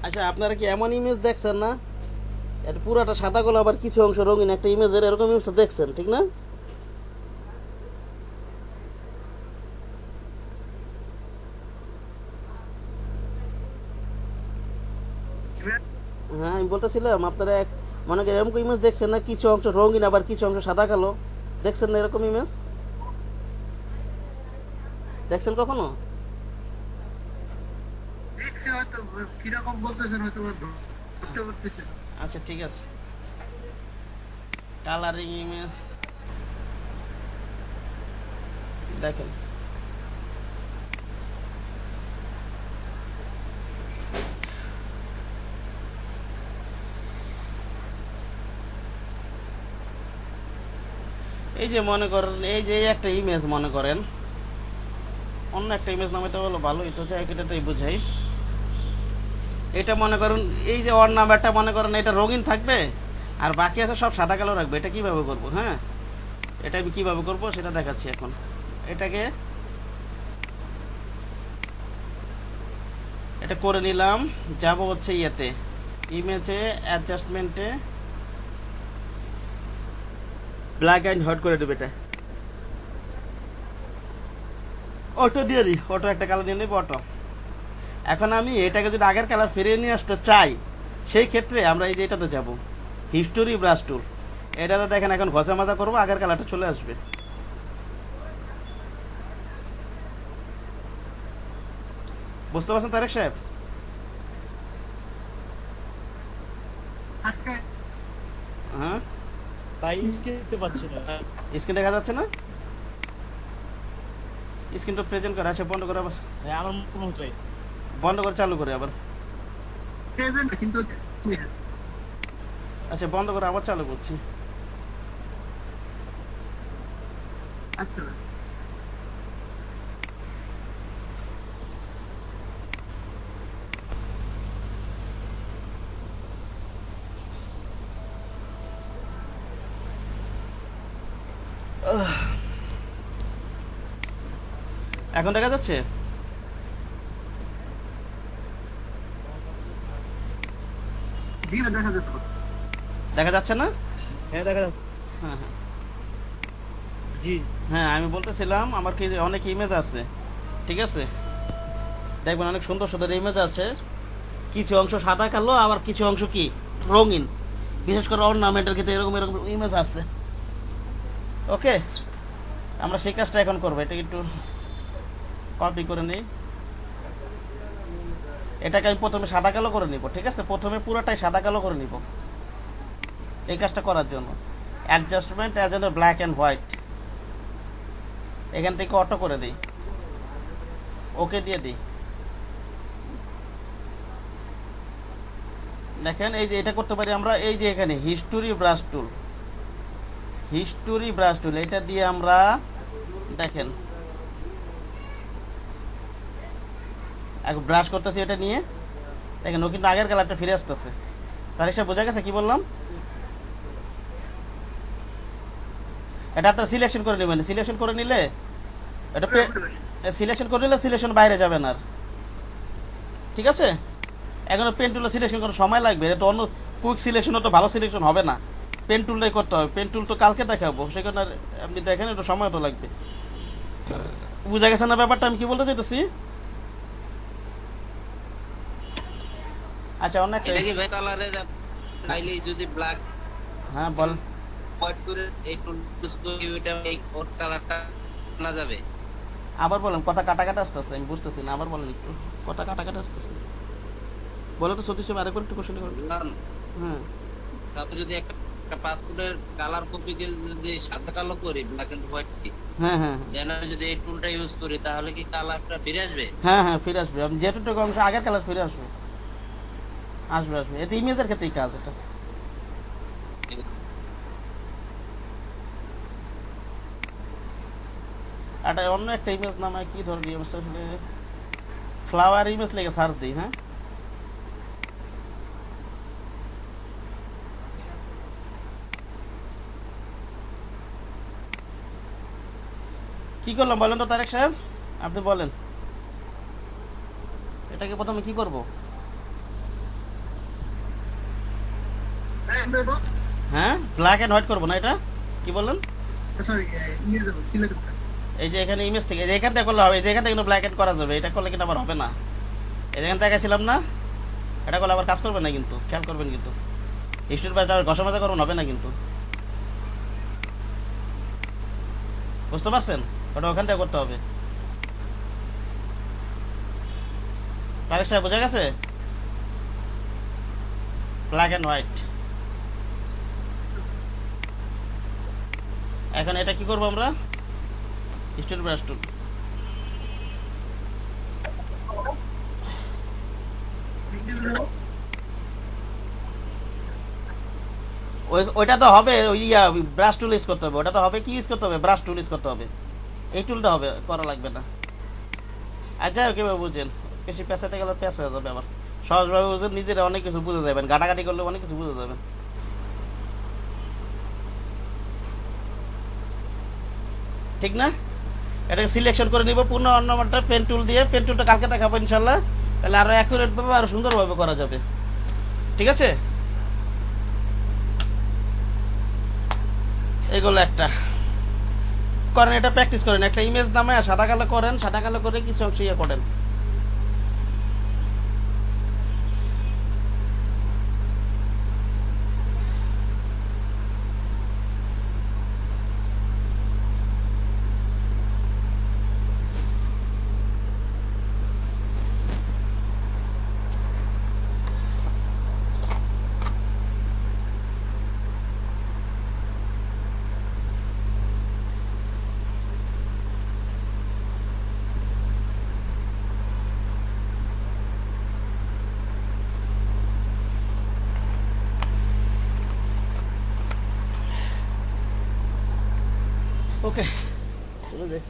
আচ্ছা, আপনারা কি এমন ইমেজ দেখছেন না? এটা পুরাটা সাদা গোলা, আবার কিছু অংশ রঙিন একটা ইমেজের, এরকম ইমেজ দেখছেন ঠিক না? হ্যাঁ, আমি বলতেছিলাম আপনারা মনে করেন এরকম ইমেজ দেখছেন না, কিছু অংশ রঙিন আবার কিছু অংশ সাদা কালো, দেখছেন না এরকম ইমেজ? দেখছেন কখনো? দেখছি হয়তো, কিরকম বলতেছেন হয়তো ধরতে পারতেছেন। আচ্ছা ঠিক আছে, কালারিং ইমেজ দেখেন। এই যে মনে করেন, এই যে একটা ইমেজ মনে করেন, অন্য একটা ইমেজ নামে তো হলো ভালো, এটা এটাতেই বুঝাই। এটা মনে করুন, এই যে ওর নাম্বারটা মনে করেন এটা রঙিন থাকবে, আর বাকি আছে সব সাদা কালো রাখবে। এটা কিভাবে করব? হ্যাঁ, এটা আমি কিভাবে করব সেটা দেখাচ্ছি এখন। এটাকে এটা করে নিলাম, যাব হচ্ছে ইয়েতে, ইমেজে, অ্যাডজাস্টমেন্টে, ব্ল্যাক অ্যান্ড হোয়াইট করে দেবে। এটা অটো দিয়ে দিই, অটো একটা কালার নিয়ে নেব, অটো। এখন আমি এটাকে যদি আগের কালার ফিরিয়ে নিয়ে আসতে চাই, সেই ক্ষেত্রে আমরা এই যে এটাতে যাব, হিস্টোরি ব্রাশ টুল। এটাতে দেখেন এখন ঘষা মাজা করবো, আগের কালারটা চলে আসবে। বুঝতে পারছেন তারেক সাহেব? আজকে হ্যাঁ, ভাই স্ক্রিন দেখতে পাচ্ছি না। স্ক্রিন দেখা যাচ্ছে না? স্ক্রিনটা প্রেজেন্ট করে, আচ্ছা বন্ধ করে আবার, ভাই আমার মনে হচ্ছে বন্ধ করে চালু করে আবার। প্রেজেন্ট কিন্তু আচ্ছা বন্ধ করে আবার চালু করছি। আচ্ছা এখন দেখা যাচ্ছে? দিয়ে দেখা যেত। দেখা যাচ্ছে না? হ্যাঁ দেখা যাচ্ছে। হ্যাঁ হ্যাঁ জি হ্যাঁ, আমি বলতেছিলাম আমার কি অনেক ইমেজ আছে, ঠিক আছে? দেখবেন অনেক সুন্দর সুন্দর ইমেজ আছে, কিছু অংশ সাদা কালো, আবার কিছু অংশ কি রঙিন, বিশেষ করে অর্নামেন্টের ক্ষেত্রে এরকম এরকম ইমেজ আছে। ওকে, আমরা সেই কাজটা এখন করবো। এটা একটু কপি করে নিই, এটাকে আমি প্রথমে সাদা কালো করে নিব, ঠিক আছে? প্রথমে পুরোটাই সাদা কালো করে নিব এই কাজটা করার জন্য। Adjustment as a black and white, এখান থেকে অটো করে দিই, ওকে দিয়ে দিই। দেখেন এই যে এটা করতে পারি আমরা, এই যে এখানে হিস্টোরি ব্রাশ টুল, হিস্টোরি ব্রাশ টুল, এটা দিয়ে আমরা দেখেন এখন ব্রাশ করতেছি এটা নিয়ে, দেখেন ও কিন্তু আগের কালারটা ফিরে আসতেছে। তার হিসাব বোঝা গেছে কি বললাম? এটা আপনার সিলেকশন করে নেবেন, সিলেকশন করে নিলে এটা সিলেকশন করে নিলে সিলেকশন বাইরে যাবে না আর, ঠিক আছে? এখন পেন টুলে সিলেকশন করার সময় লাগবে, এটা অন্য কুইক সিলেকশন তো ভালো সিলেকশন হবে না, পেন টুলটাই করতে হবে। পেন টুল তো কালকে দেখাবো, সেখানে আর আপনি দেখেন একটু সময় তো লাগবে। বুঝা গেছে না ব্যাপারটা আমি কি বলতে চাইতেছি? আচ্ছা অন্য একটা, এটা কি ভাই কালারের চাইলে যদি ব্ল্যাক হ্যাঁ বল। হোয়াইট করে এই টুল ইউজ করি, ওইটা এই কোড কালারটা না যাবে? আবার বলেন, কথা কাটা কাটা আসতেছে, আমি বুঝতেছি না, আবার বলেন একটু, কথা কাটা কাটা আসতেছে। বলো তো সতীশ, আরেকবার একটু কোশ্চেন করুন। কারণ হ্যাঁ সাথে যদি একটা পাসপোর্টের কালার কপি যদি সাদা কালো করি, ব্ল্যাক এন্ড হোয়াইট কি, হ্যাঁ হ্যাঁ দেন আমি যদি এই টুলটা ইউজ করি, তাহলে কি কালারটা ফিরে আসবে? হ্যাঁ হ্যাঁ ফিরে আসবে, আপনি যেটুকু অংশ আগের কালার ফিরে আসবে, আসবে আসবে। এতে ইমেজের ক্ষেত্রেই কাজ এটা। এটা অন্য একটা ইমেজ নামায় কি ধরবি, ফ্লাওয়ার ইমেজ লেগে সার্চ দিই। হ্যাঁ, কি করলাম বলেন তো তারেক সাহেব, আপনি বলেন এটাকে প্রথমে কি করব? কেন দেবো? হ্যাঁ, ব্ল্যাক এন্ড হোয়াইট করবো না, এটা কি বললেন? সরি, ইয়ে দেবো, সিলেক্ট করবো। এই যে এখানে ইমেজ থেকে, এই যে এখান থেকে করলে হবে, এই যে এখান থেকে কিন্তু ব্ল্যাক এন্ড করা যাবে, এটা করলে কিন্তু আবার হবে না। এই যেখান থেকে ছিলাম না, এটা করলে আবার কাজ করবে না, কিন্তু খেয়াল করবেন, কিন্তু স্টুডেন্ট বাস আবার ঘষা মাজা করবেন, হবে না কিন্তু, বুঝতে পারছেন? ওটা ওখান থেকে করতে হবে। তারিখ সাহেব বোঝা গেছে? Black and white. এখন এটা কি করবো আমরা? স্টুডেন্ট ব্রাশ টুল, ওইটা তো হবে, ওই ব্রাশ টুল ইউজ করতে হবে, ওটা তো হবে কি ইউজ করতে হবে? ব্রাশ টুল ইউজ করতে হবে, এই টুলটা হবে, করা লাগবে না। আর যাই হোক, কীভাবে বুঝছেন? বেশি পেঁচাতে গেলে পেঁচ হয়ে যাবে, আবার সহজভাবে বুঝেন, নিজেরা অনেক কিছু বুঝে যাবেন, গাটাগাটি করলে অনেক কিছু বুঝে যাবেন। ঠিক না? এটাকে সিলেকশন করে নিব পূর্ণ অর্নামেন্টটা পেন টুল দিয়ে। পেন টুলটা কালকে দেখাবো ইনশাল্লাহ, তাহলে আরো অ্যাকুরেট ভাবে আরো সুন্দরভাবে করা যাবে। ঠিক আছে, এগুলো একটা করেন, এটা প্র্যাকটিস করেন, একটা ইমেজ নামে সাদা কালো করেন, সাদা কালো করে কিছু অংশ ইয়ে করেন। ওকে, চলে যাই।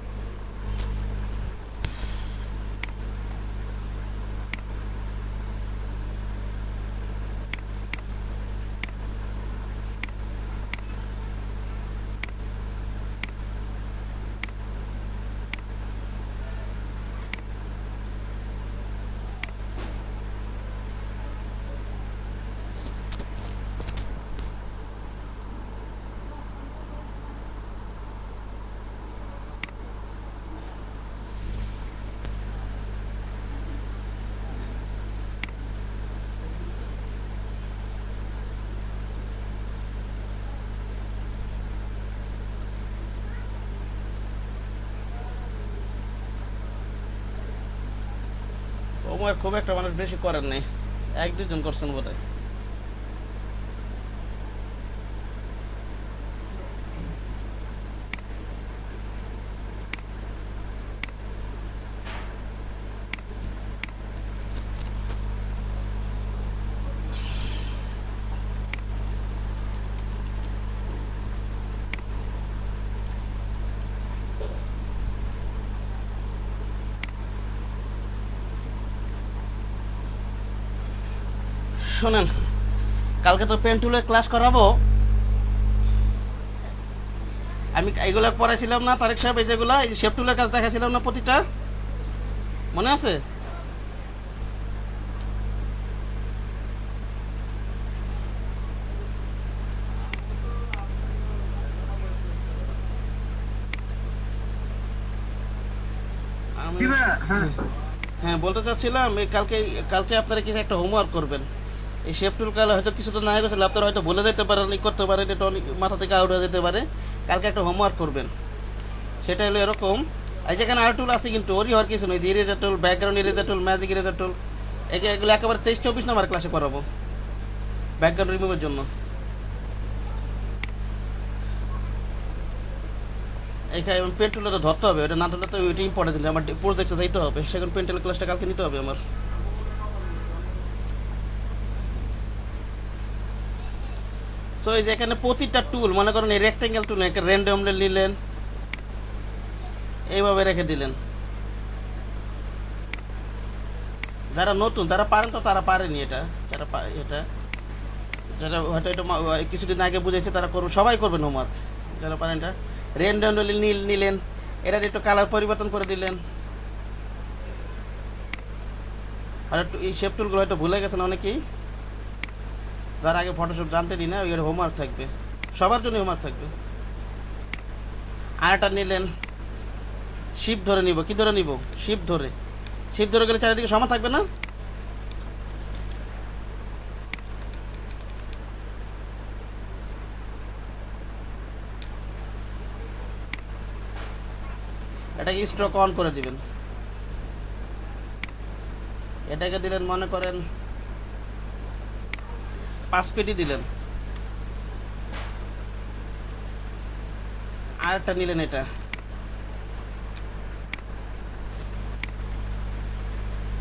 হোমওয়ার্ক খুব একটা মানুষ বেশি করেন নাই, এক দুজন করছেন বোধ হয়। শোনেন, কালকে তো পেন টুলের ক্লাস করাবো, আমি এইগুলো পড়াইছিলাম না তারেক সাহেব? এই যেগুলো, এই যে শেপ টুলের কাজ দেখাছিলাম না প্রতিটা, মনে আছে? আমি হ্যাঁ, হ্যাঁ বলতে চাচ্ছিলাম, এই কালকে কালকে আপনারা কিছু একটা হোমওয়ার্ক করবেন। এই শেপ টুল কালে হয়তো কিছু তো না গেছে, আপনারা হয়তো বলে যেতে পারেন, ই করতে পারেন, এটা অনেক মাথা থেকে আউট হয়ে যেতে পারে। কালকে একটা হোমওয়ার্ক করবেন, সেটা হলো এরকম। এই যেখানে আর টুল আছে, কিন্তু ওরই হওয়ার কিছু নেই, যে ইরেজার টুল, ব্যাকগ্রাউন্ড ইরেজার টুল, ম্যাজিক ইরেজার টুল, এগুলো একেবারে 23-24 নম্বর ক্লাসে করাবো ব্যাকগ্রাউন্ড রিমুভের জন্য। এখানে পেন টুলটা ধরতে হবে, ওটা না ধরলে তো ওইটা ইম্পর্টেন্ট, আমার প্রজেক্টে যাইতে হবে, সেখানে পেন টুলের ক্লাসটা কালকে নিতে হবে আমার। সো এই যে এখানে প্রতিটা টুল, মনে করেন এই রেক্টেঙ্গেল টুল একটা র্যান্ডমলি নিলেন, এইভাবে রেখে দিলেন। যারা নতুন, যারা পারেন তো তারা পারেনি, এটা যারা এটা যারা হয়তো এটা কিছুদিন আগে বুঝেছে তারা করবে, সবাই করবেন হোমওয়ার্ক যারা পারেন। এটা র্যান্ডমলি নিলেন, এটার একটু কালার পরিবর্তন করে দিলেন। আর একটু এই শেপ টুলগুলো হয়তো ভুলে গেছেন অনেকেই, যারা আগে ফটোশপ জানতে দিই না, ওই হোমওয়ার্ক থাকবে, সবার জন্য হোমওয়ার্ক থাকবে। আরেকটা নিলেন, শিপ ধরে নিব। কি ধরে নিব? শিপ ধরে। শিপ ধরে গেলে চারিদিকে সমান থাকবে না? এটাকে স্ট্রোক অন করে দিবেন। এটাকে দিলেন মনে করেন 5 পেটি দিলেন। আরেকটা নিলেন, এটা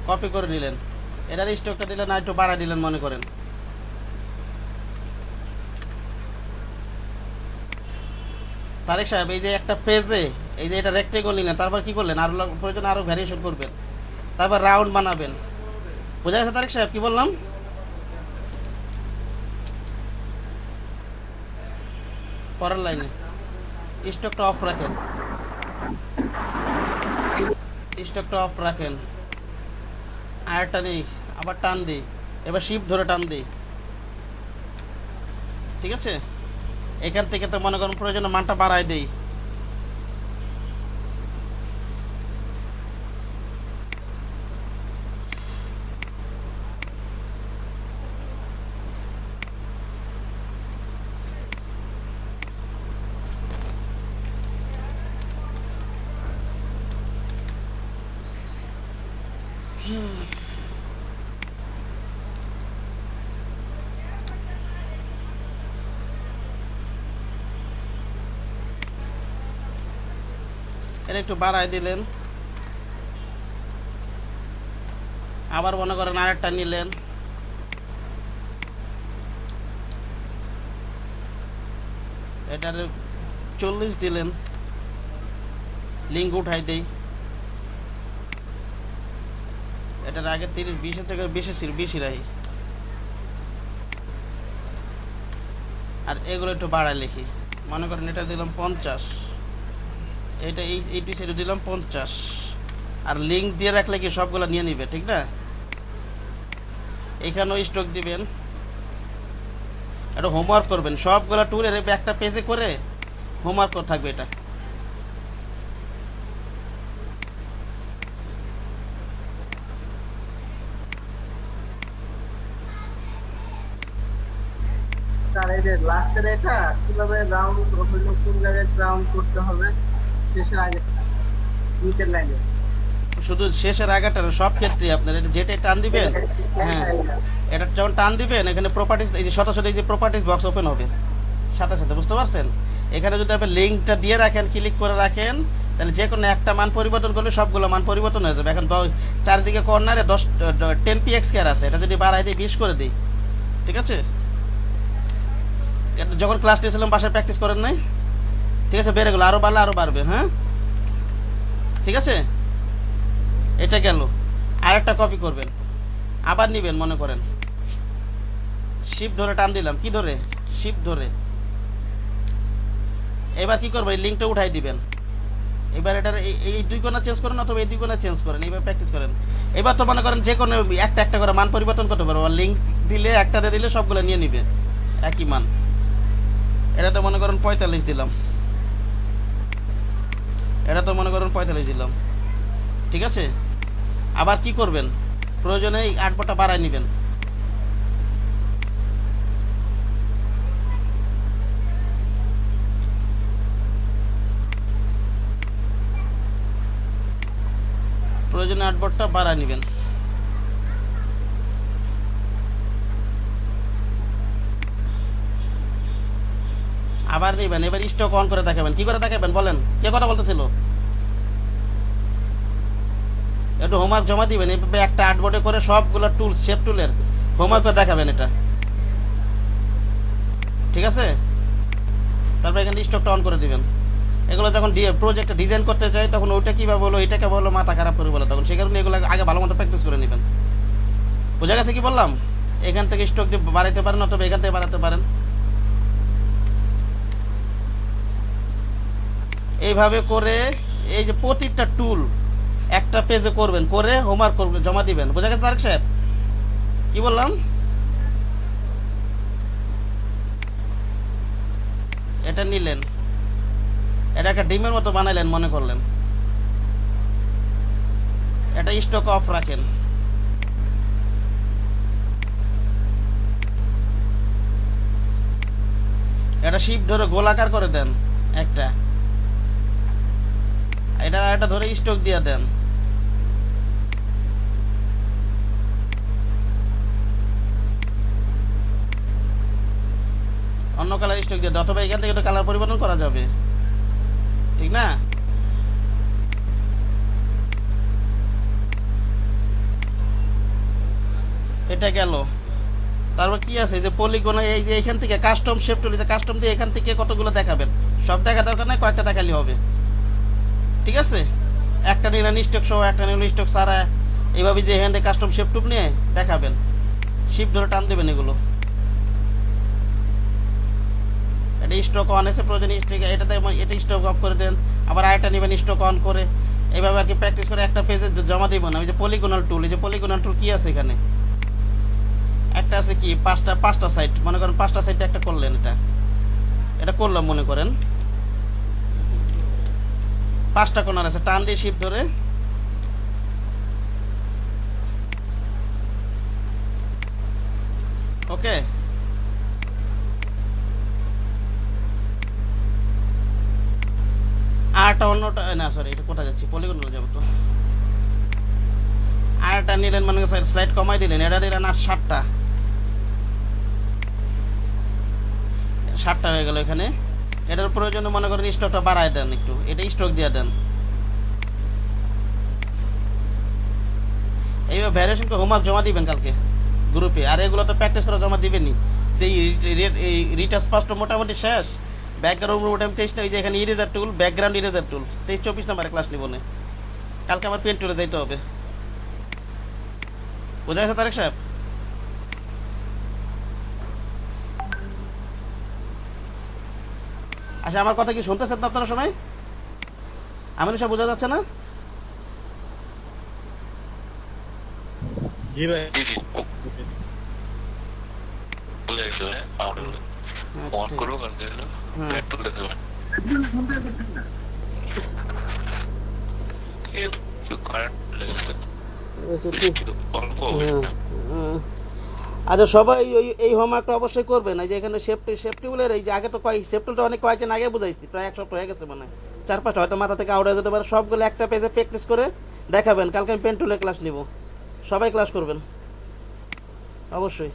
কপি করে নিলেন, এটার স্টকটা দিলেন আর একটু বাড়ায় দিলেন মনে করেন। তারেক সাহেব, এই যে একটা পেজে এই যে এটা রেক্টেঙ্গল নিলেন, তারপর কি করলেন? আরো প্রয়োজন আরো ভ্যারিয়েশন করবেন, তারপর রাউন্ড বানাবেন। বোঝা গেছে তারেক সাহেব কি বললাম? পরের লাইনে স্টকটা অফ রাখেন, স্টকটা অফ রাখেন। আরেকটা নেই, আবার টান দিই, এবার শিপ ধরে টান দিই। ঠিক আছে, এখান থেকে তো মনে করেন প্রয়োজনে মানটা বাড়াই দেই। এটা একটু বাড়াই দিলেন, আবার মনে করেন আরেকটা নিলেন, এটার 40 দিলেন, লিঙ্ক উঠাই দেই। এটার আগে 30-20 এর জায়গায় 20 রাখি, আর এগুলো একটু বাড়াই লিখি। মনে করেন এটা দিলাম 50, এটা এই দুই সাইডে দিলাম 50, আর লিঙ্ক দিয়ে রাখলে কি সবগুলো নিয়ে নিবে, ঠিক না? এখানেও স্টক দিবেন। এটা হোমওয়ার্ক করবেন, সবগুলো টুলের একটা পেজে করে হোমওয়ার্ক থাকবে এটা। স্যার এই যে লাস্টের এটা কিভাবে রাউন্ড হইলো, কোন জায়গায় রাউন্ড করতে হবে? শেষের আগে, নিচের লাইনে। শুধু শেষের আগাটা না, সব ক্ষেত্রে আপনার এটা যেটাই টান দিবেন, হ্যাঁ এটা যখন টান দিবেন এখানে প্রপার্টিজ, এই যে শত এই যে প্রপার্টিজ বক্স ওপেন হবে সাথে সাথে, বুঝতে পারছেন? এখানে যদি আপনি লিঙ্কটা দিয়ে রাখেন, ক্লিক করে রাখেন, তাহলে যে কোনো একটা মান পরিবর্তন করলে সবগুলো মান পরিবর্তন হয়ে যাবে। এখন চারিদিকে কর্নারে 10 px কেয়ার আছে, এটা যদি বাড়াই দিই 20 করে দিই, ঠিক আছে? যখন ক্লাস নিয়েছিলাম বাসায় প্র্যাকটিস করেন নাই? ঠিক আছে, বেড়ে গেলো, আরো বাড়লে আরো বাড়বে। হ্যাঁ ঠিক আছে, এটা গেল। আরেকটা কপি করবেন, আবার নিবেন, মনে করেন শিপ ধরে টান দিলাম। কি ধরে? শিপ ধরে। এবার কি করবেন? এই লিঙ্কটা উঠাই দিবেন। এবার এটার এই দুই কোণা চেঞ্জ করেন অথবা এই দুই কোণা চেঞ্জ করেন, এইবার প্র্যাকটিস করেন। এবার তো মনে করেন যে কোনো একটা একটা করে মান পরিবর্তন করতে পারবো, লিঙ্ক দিলে একটাতে দিলে সবগুলো নিয়ে নিবে একই মান। এটা তো মনে করেন 45 দিলাম, এটা তো মনে করেন 45 দিলাম, ঠিক আছে? আবার কি করবেন? প্রয়োজনে 8 বটা বাড়ায় নেবেন। প্রয়োজনে 8 বটটা বাড়ায় নেবেন। আবার নেবেন, এবার স্টক অন করে দেখাবেন। কি করে দেখাবেন বলেন? কে কথা বলতেছিল? একটু হোমওয়ার্ক জমা দিবেন, এইভাবে একটা 8 বোর্ডে করে সবগুলো টুলস, শেপ টুলের হোমওয়ার্ক করে দেখাবেন এটা, ঠিক আছে? তারপর এখানে স্টকটা অন করে দিবেন। এগুলো যখন প্রজেক্টটা ডিজাইন করতে চাই তখন ওইটা কীভাবে বলো, এটাকে বলো, মাথা খারাপ করে বলো, তখন সেই কারণে এগুলো আগে ভালো মতো প্র্যাকটিস করে নেবেন। বোঝা গেছে কি বললাম? এখান থেকে স্টক দিয়ে বাড়াইতে পারেন অথবা এখান থেকে বাড়াতে পারেন। এইভাবে করে এই যে প্রতিটা টুল একটা পেজে করবেন, করে হোমওয়ার্ক করবেন, জমা দিবেন। বোঝা গেছে তারেক সাহেব? কি বললাম? এটা নিলেন, এটা একটা ডিমের মতো বানাইলেন মনে করলেন, এটা স্টক অফ রাখেন। এটা শিপ ধরে গোলাকার করে দেন একটা, এটা ধরে স্টক দিয়ে দেন। অন্য কালার স্টক দিয়ে দেন, অথবা এখান থেকে তো কালার পরিবর্তন করা যাবে, ঠিক না? এটা গেল। তারপর কি আছে যে পলিগন, এই যে এখান থেকে কাস্টম শেপ টুল, যে কাস্টম দিয়ে এখান থেকে কতগুলো দেখাবেন, সব দেখা দরকার নাই, কয়েকটা দেখালি হবে, ঠিক আছে? একটা নিলেন স্টক সহ, একটা নিলেন স্টক ছাড়া, এইভাবে যে এখান থেকে কাস্টম শেপ টুল নিয়ে দেখাবেন, শিপ ধরে টান দেবেন এগুলো। এটা স্টক অন এসে প্রয়োজন স্টক, এটাতে এটা স্টক অফ করে দেন, আবার আরেকটা নেবেন স্টক অন করে, এইভাবে আর কি প্র্যাকটিস করে একটা পেজে জমা দিব না। ওই যে পলিগোনাল টুল, এই যে পলিগোনাল টুল কি আছে এখানে, একটা আছে কি পাঁচটা সাইড, মনে করেন 5টা সাইডে একটা করলেন, এটা করলাম মনে করেন, 5টা কোণার আছে, টান দিয়ে শিপ ধরে ওকে। আরটা অন্যটা না, সরি এটা কোথায় যাচ্ছি, পলিগন যাবো তো। আরটা নিলেন মানে স্লাইড কমাই দিলেন, এটা দিলেন আর 7টা হয়ে গেল এখানে। এটার প্রয়োজনে মনে করেন স্টকটা বাড়ায় দেন একটু, এটা স্টক দিয়ে দেন। এইভাবে ভ্যারিয়েশনকে হোমওয়ার্ক জমা দিবেন কালকে গ্রুপে, আর এগুলো তো প্র্যাকটিস করে জমা দিবেনই। যে রিটাস পাস মোটামুটি শেষ, ব্যাকগ্রাউন্ড মোটামুটি 23, ওই যে এখানে ইরেজার টুল, ব্যাকগ্রাউন্ড ইরেজার টুল 23-24 নম্বরে ক্লাস নিব না, কালকে আবার পেন টুলে যাইতে হবে। বোঝা গেছে তারেক সাহেব? আচ্ছা, আমার কথা কি শুনতেছেন না আপনারা সবাই? আমার সব বোঝা যাচ্ছে না? জি ভাই। ফোন করো আচ্ছা, সবাই এই হোমওয়ার্কটা অবশ্যই করবেন। এই যে এখানে সেফটিগুলোর এই যে আগে তো সেফটিটা অনেক কয়েকদিন আগে বুঝাইছি, প্রায় 1 সপ্তাহ হয়ে গেছে, মানে 4-5টা হয়তো মাথা থেকে আউট হয়ে যেতে পারে। সবগুলো একটা পেজে প্র্যাকটিস করে দেখাবেন, কালকে আমি পেন টুলে ক্লাস নিব, সবাই ক্লাস করবেন অবশ্যই।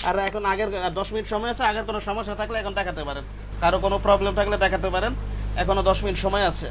আর এখন আগের 10 মিনিট সময় আছে, আগের কোনো সমস্যা থাকলে এখন দেখাতে পারেন, কারো কোনো প্রবলেম থাকলে দেখাতে পারেন, এখনো 10 মিনিট সময় আছে।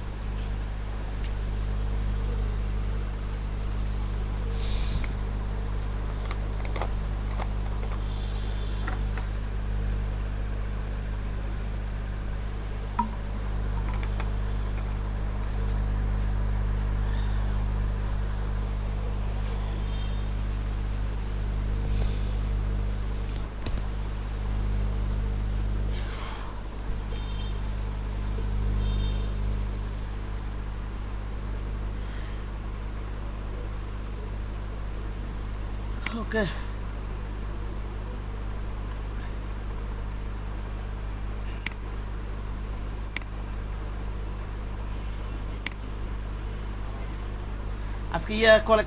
ওকে, আজকে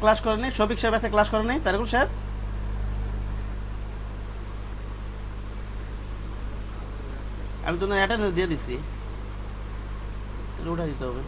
ক্লাস করে নেই, শফিক সাহেব আছে ক্লাস করে নেই, তারিকুল সাহেব আমি তো অ্যাটেন্ডেন্স দিয়ে দিচ্ছি, উঠা দিতে হবে।